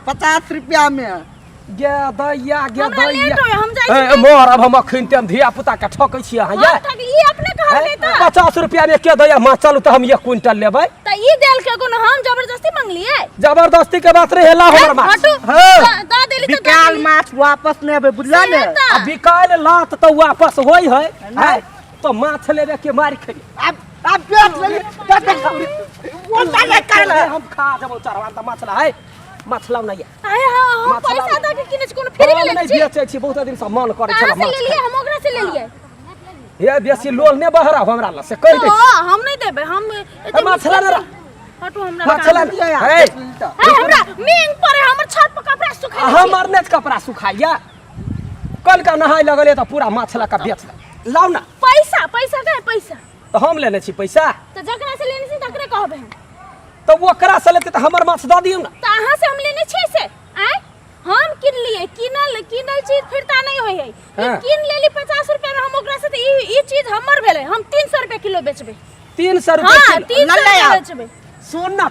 50 रुपया में गे दैया हमरा लेट होय हम जाइ ए मोर अब हम अखन टाइम धिया पुता के ठकै छी अहाँ ये ई अपने कहले त 50 रुपया में के दैया माछ चलू त हम 1 क्विंटल लेबै त ई देल के कोनो हम जबरदस्ती मांगलिए जबरदस्ती के बात रहे ला हमर माछ दा देली त बिकाल माछ वापस लेबै बुझला ने अब बिकाल लात त वापस होई है तो माछ लेबे के मार खरी अब बेच लेली वो साले काल हम खा जबो चरवा त माछ ला है माछ लाउ न ये आय हां पैसा द के किने कोनो फ्री में ले छी बेचै छी बहुत दिन से मन करे छला माछ ले लिए हम ओकरा से ले लिए हे बेसी लोल ने बहरा हमरा ला से कह दे हम नहीं देबे हम माछ ला न हटो हमरा माछ ला है हमरा मेंग परे हमर छत पर कपड़ा सुखाई हमर ने कपड़ा सुखाइया कल का नहाय लगले त पूरा माछ ला का बेच लाउ ना पैसा पैसा दे पैसा तो हम लेने छी पैसा त जकरा से लेने छी तकरे कहबे तो ओकरा से लेते त हमर माछ द दियौ ना त अहां से हम लेने छी से आय हम किन लिए किनल चीज फिरता नहीं होय है किन लेली 50 रुपया में हम ओकरा से ई चीज हमर भेले हम 300 रुपया किलो बेचबे 300 रुपया हां 300 रुपया बेचबे सुन ना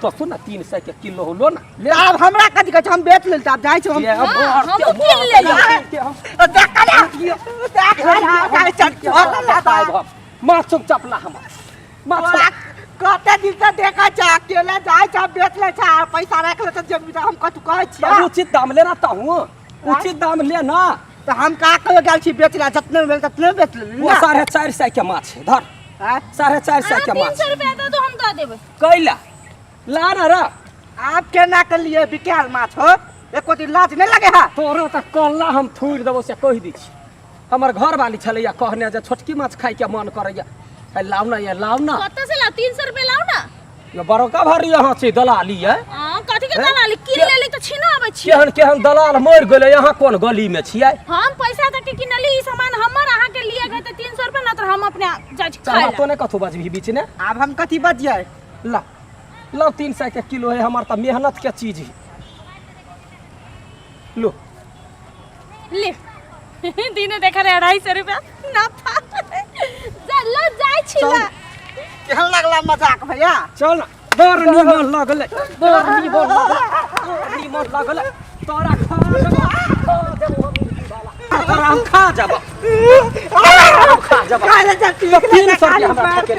तो सुन ना 300 के किलो हो लो ना ले अब हमरा कथि कहै हम बेच लेल त अब जाय छी हम किन लेली माछ चपला हम माछ कते दिन से देखा छ अकेले जाय छ बेच ले छ पैसा रख ले त जब हम कतु कहै छी उचित दाम लेना त हूं उचित दाम ले ना त हम का कह गेल छी बेच ले जतने बेच ततने बेच ले वो 450 के माछ है धर 450 के माछ 300 रुपया दे तो हम द देबे कैला ला ना रा आप केना के लिए बिकाल माछ हो एको दिन लाज नहीं लगे हा तोरा त कल्ला हम थूर देबो से कह दी छी हमर घर वाली छलैया कहने जे छोटकी माछ खाइ के मन करैया लाउ ना ये लाउ ना कत से ला 300 रुपया लाउ ना ये बड़का भरी यहाँ छी दलाली है हां कथि के दलाली किन लेली त छिना आबै छी केहन केहन दलाल मर गेलै यहाँ कोन गली में छियै हम पैसा दे के किनली ई सामान हमर अहाँ के लिए गए त 300 रुपया न त हम अपने जाय छी खाय तो ने कथु बजबी बीच ने अब हम कथि बजिए ला लो 300 के किलो है हमार त मेहनत के चीज है लो ले दिने देखा रे 250 रुपया नाफा चलो जाय छी ला केहन लगला मजाक भैया चल ना बड़ निमन लगले बड़ निमन लगले तोरा खा जब खा जब काले जति 300 के हमरा ठके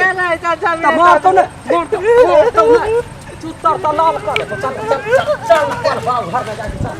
मार तो ने चुत्तर त लाल कर चल चल चल पर बाव घर में जाके चल